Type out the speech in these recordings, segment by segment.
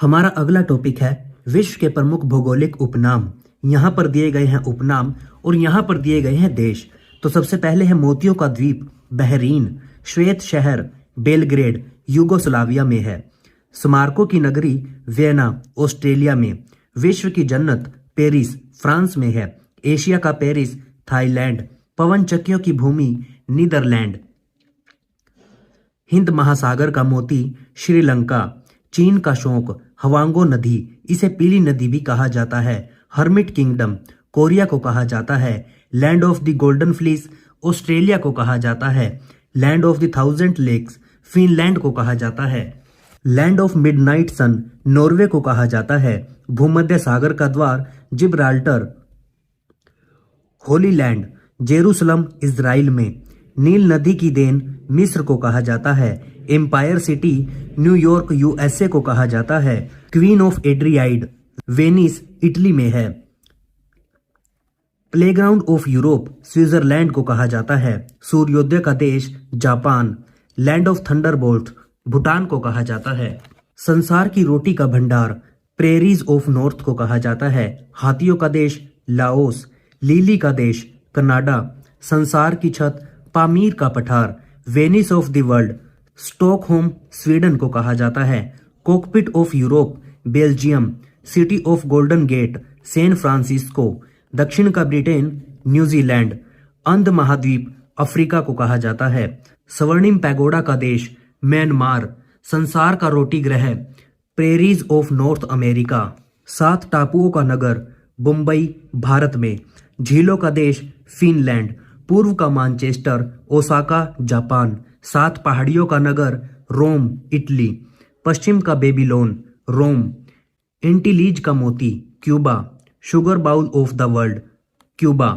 हमारा अगला टॉपिक है विश्व के प्रमुख भौगोलिक उपनाम। यहाँ पर दिए गए हैं उपनाम और यहाँ पर दिए गए हैं देश। तो सबसे पहले है मोतियों का द्वीप बहरीन, श्वेत शहर बेलग्रेड यूगोस्लाविया में है, स्मारकों की नगरी वियना ऑस्ट्रेलिया में, विश्व की जन्नत पेरिस फ्रांस में है, एशिया का पेरिस थाईलैंड, पवन चक्कियों की भूमि नीदरलैंड, हिंद महासागर का मोती श्रीलंका, चीन का शोक हवांगो नदी, इसे पीली नदी भी कहा जाता है, हर्मिट किंगडम कोरिया को कहा जाता है, land of the golden fleece Australia को कहा जाता है, land of the thousand lakes Finland को कहा जाता है, land of midnight sun Norway को कहा जाता है, भूमध्य सागर का द्वार Gibraltar, holy land Jerusalem Israel में, नील नदी की देन मिस्र को कहा जाता है, एम्पायर सिटी न्यूयॉर्क यूएसए को कहा जाता है, क्वीन ऑफ एड्रियाइड वेनिस इटली में है, प्लेग्राउंड ऑफ यूरोप स्विट्जरलैंड को कहा जाता है, सूर्योदय का देश Japan, land of Thunderbolt Bhutan को कहा जाता है, संसार की रोटी का भंडार प्रेरीज ऑफ नॉर्थ को कहा जाता है, हाथियों का देश लाओस, लीली का देश कनाडा, संसार की छत पामीर का पठार Venice of the world Stockholm Sweden को कहा जाता है, cockpit of Europe Belgium, city of golden gate San Francisco, दक्षिण का ब्रिटेन न्यूजीलैंड, अंध महाद्वीप अफ्रीका को कहा जाता है, स्वर्णिम पैगोडा का देश म्यांमार, संसार का रोटी ग्रह प्रेरीज ऑफ नॉर्थ अमेरिका, 7 टापुओं का नगर मुंबई भारत में, झीलों का देश फिनलैंड, पूर्व का मानचेस्टर ओसाका जापान, 7 पहाड़ियों का नगर रोम इटली, पश्चिम का बेबीलोन रोम, एंटीलीज का मोती Cuba, sugar bowl of the world Cuba,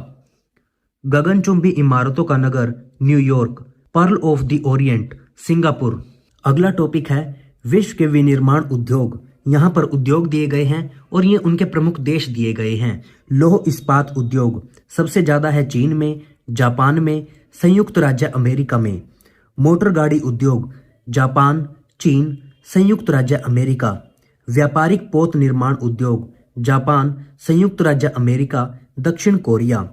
गगनचुंबी इमारतों का नगर New York, pearl of the Orient Singapore. अगला टॉपिक है विश्व के विनिर्माण उद्योग। यहाँ पर उद्योग दिए गए हैं और ये उनके प्रमुख देश दिए गए हैं। लौह इस्पात उद्योग सबसे ज्यादा है चीन में, जापान में, संयुक्त राज्य अमेरिका में। मोटर गाड़ी उद्योग जापान, चीन, संयुक्त राज्य अमेरिका। व्यापारिक पोत निर्माण उद्योग जापान, संयुक्त राज्य अमेरिका, दक्षिण कोरिया।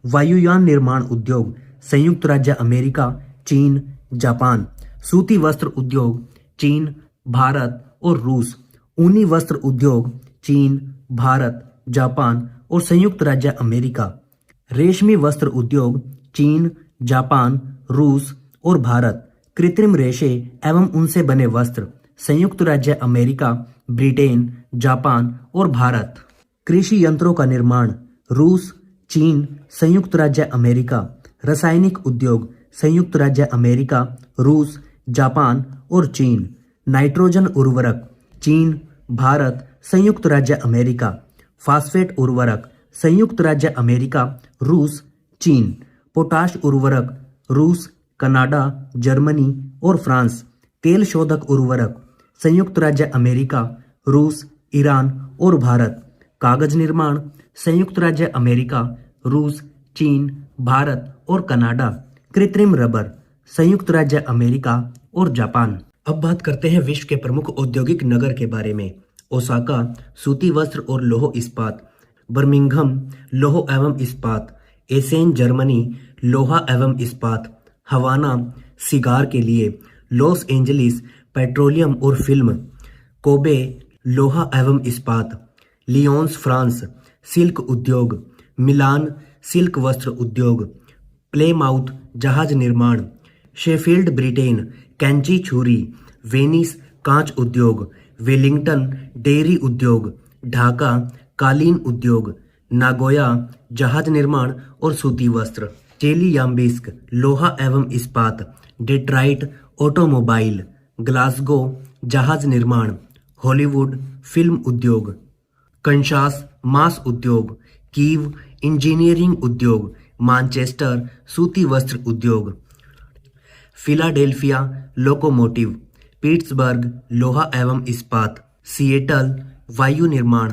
वायुयान निर्माण उद्योग संयुक्त राज्य अमेरिका, चीन, जापान। सूती वस्त्र उद्योग चीन, भारत और रूस। ऊनी वस्त्र उद्योग चीन, भारत, जापान और संयुक्त राज्य अमेरिका। रेशमी वस्त्र उद्योग चीन, जापान, रूस और भारत। कृत्रिम रेशे एवं उनसे बने वस्त्र संयुक्त राज्य अमेरिका, ब्रिटेन, जापान और भारत। कृषि यंत्रों का निर्माण रूस, चीन, संयुक्त राज्य अमेरिका। रासायनिक उद्योग संयुक्त राज्य अमेरिका, रूस, जापान और चीन। नाइट्रोजन उर्वरक चीन, भारत, संयुक्त राज्य अमेरिका। फास्फेट उर्वरक संयुक्त राज्य अमेरिका, रूस, चीन। पोटाश उर्वरक रूस, कनाडा, जर्मनी और फ्रांस। तेल शोधक उर्वरक संयुक्त राज्य अमेरिका, रूस, ईरान और भारत। कागज निर्माण संयुक्त राज्य अमेरिका, रूस, चीन, भारत और कनाडा। कृत्रिम रबर संयुक्त राज्य अमेरिका और जापान। अब बात करते हैं विश्व के प्रमुख औद्योगिक नगर के बारे में। ओसाका सूती वस्त्र और लौह इस्पात, बर्मिंघम लौह एवं इस्पात, एसेन जर्मनी लोहा एवं इस्पात, हवाना सिगार के लिए, लॉस एंजलिस पेट्रोलियम और फिल्म, कोबे लोहा एवं इस्पात, लियोन्स फ्रांस सिल्क उद्योग, मिलान सिल्क वस्त्र उद्योग, प्लेमाउथ जहाज निर्माण, शेफील्ड ब्रिटेन कैंची छुरी, वेनिस कांच उद्योग, वेलिंगटन डेयरी उद्योग, ढाका कालीन उद्योग, नागोया जहाज निर्माण और सूती वस्त्र, चेलियाम्बिस्क लोहा एवं इस्पात, डेट्राइट ऑटोमोबाइल, ग्लासगो जहाज निर्माण, हॉलीवुड फिल्म उद्योग, कंशास मांस उद्योग, कीव इंजीनियरिंग उद्योग, मानचेस्टर सूती वस्त्र उद्योग, फिलाडेल्फिया लोकोमोटिव, पिट्सबर्ग लोहा एवं इस्पात, सिएटल वायु निर्माण,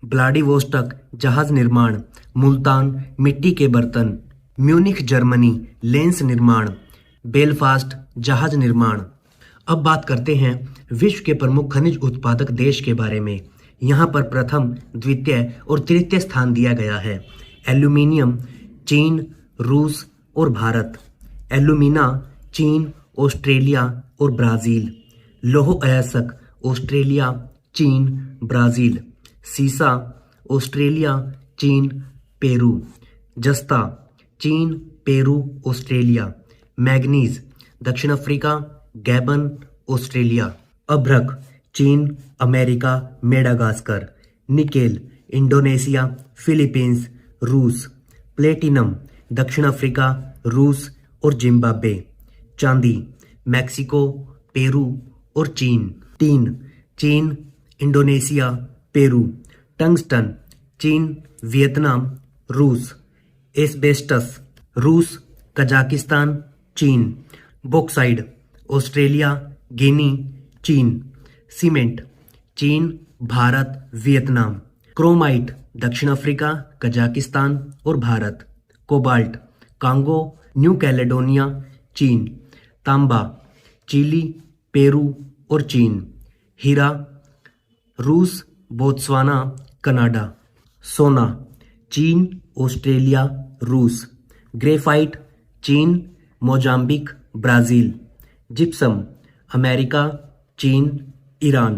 व्लादिवोस्टोक जहाज निर्माण, मुल्तान मिट्टी के बर्तन, म्यूनिख जर्मनी लेंस निर्माण, बेलफास्ट जहाज निर्माण। अब बात करते हैं विश्व के प्रमुख खनिज उत्पादक देश के बारे में। यहाँ पर प्रथम, द्वितीय और तृतीय स्थान दिया गया है। एल्यूमिनियम चीन, रूस और भारत। एल्यूमिना चीन, ऑस्ट्रेलिया और ब्राज़ील। लौह अयस्क ऑस्ट्रेलिया, चीन, ब्राज़ील। सीसा ऑस्ट्रेलिया, चीन, पेरू। जस्ता चीन, पेरू, ऑस्ट्रेलिया। मैग्नीज दक्षिण अफ्रीका, गैबन, ऑस्ट्रेलिया। अभ्रक चीन, America, Madagascar. Nickel Indonesia, Philippines, रूस। प्लेटिनम दक्षिण अफ्रीका, रूस और जिम्बाब्वे। चांदी मैक्सिको, पेरू और चीन। टीन चीन, इंडोनेशिया, पेरू। टंगस्टन चीन, वियतनाम, रूस। एस्बेस्टस रूस, कजाकिस्तान, चीन। बॉक्साइड ऑस्ट्रेलिया, गिनी, चीन। सीमेंट चीन, भारत, वियतनाम। क्रोमाइट दक्षिण अफ्रीका, कजाकिस्तान और Bharat. Cobalt Congo, new Caledonia, चीन। तांबा चिली, पेरू और चीन। हीरा रूस, बोत्सवाना, कनाडा। सोना चीन, ऑस्ट्रेलिया, रूस। ग्रेफाइट चीन, मोजाम्बिक, ब्राज़ील। जिप्सम अमेरिका, चीन, ईरान।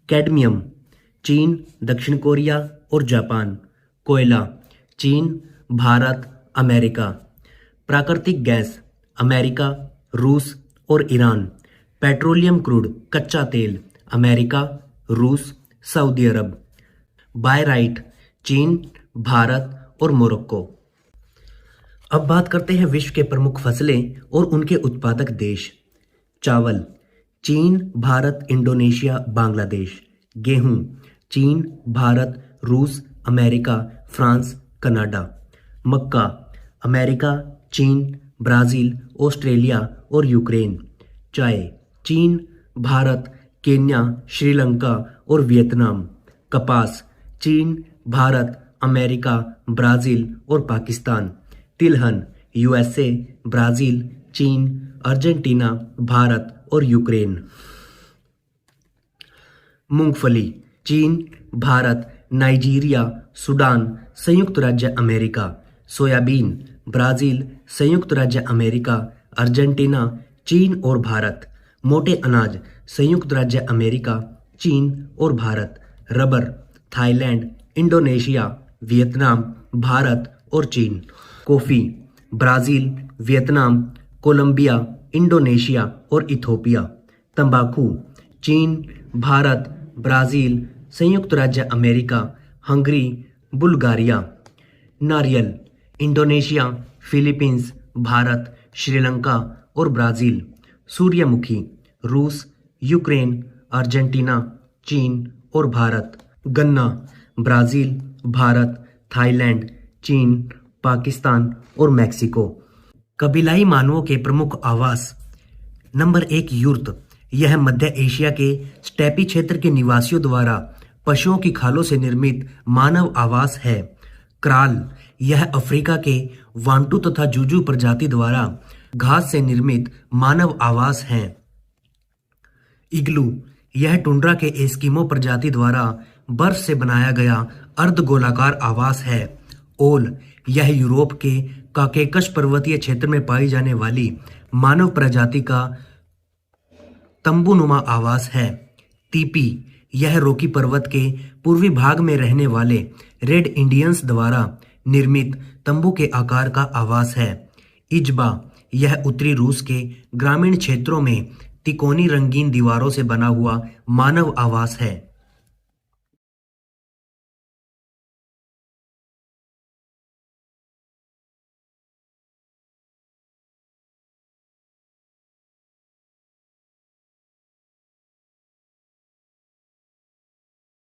कैडमियम चीन, दक्षिण कोरिया और जापान। कोयला चीन, भारत, अमेरिका। प्राकृतिक गैस अमेरिका, रूस और ईरान। पेट्रोलियम क्रूड कच्चा तेल अमेरिका, रूस, सऊदी अरब। बायराइट चीन, भारत और मोरक्को। अब बात करते हैं विश्व के प्रमुख फसलें और उनके उत्पादक देश। चावल चीन, भारत, इंडोनेशिया, बांग्लादेश। गेहूं चीन, भारत, रूस, अमेरिका, फ्रांस, कनाडा। मक्का अमेरिका, चीन, ब्राज़ील, ऑस्ट्रेलिया और यूक्रेन। चाय चीन, भारत, केन्या, श्रीलंका और वियतनाम। कपास चीन, भारत, अमेरिका, ब्राज़ील और पाकिस्तान। तिलहन यूएसए, ब्राज़ील, चीन, अर्जेंटीना, भारत और यूक्रेन। मूंगफली चीन, भारत, नाइजीरिया, सूडान, संयुक्त राज्य अमेरिका। सोयाबीन ब्राज़ील, संयुक्त राज्य अमेरिका, अर्जेंटीना, चीन और भारत। मोटे अनाज संयुक्त राज्य अमेरिका, चीन और Bharat. Rubber Thailand, Indonesia, Vietnam, Bharat और चीन। Coffee Brazil, Vietnam, Colombia, Indonesia और इथोपिया। तंबाकू चीन, भारत, ब्राज़ील, संयुक्त राज्य अमेरिका, हंगरी, बुल्गारिया। नारियल इंडोनेशिया, फिलीपींस, भारत, श्रीलंका और ब्राज़ील। सूर्यमुखी रूस, यूक्रेन, अर्जेंटीना, चीन और भारत। गन्ना ब्राज़ील, भारत, थाईलैंड, चीन, पाकिस्तान और मैक्सिको। कबीलाई मानवों के प्रमुख आवास। नंबर 1 यूर्त। यह मध्य एशिया के स्टेपी क्षेत्र के निवासियों द्वारा पशुओं की खालों से निर्मित मानव आवास है। क्राल यह अफ्रीका के वांटू तथा जूजू प्रजाति द्वारा घास से निर्मित मानव आवास है। इग्लू यह टुंड्रा के एस्किमो प्रजाति द्वारा बर्फ से बनाया गया अर्धगोलाकार आवास है। ओल यह यूरोप के काकेकस पर्वतीय क्षेत्र में पाई जाने वाली मानव प्रजाति का तंबूनुमा आवास है। तीपी यह रॉकी पर्वत के पूर्वी भाग में रहने वाले रेड इंडियंस द्वारा निर्मित तंबू के आकार का आवास है। इजबा यह उत्तरी रूस के ग्रामीण क्षेत्रों में तिकोनी रंगीन दीवारों से बना हुआ मानव आवास है।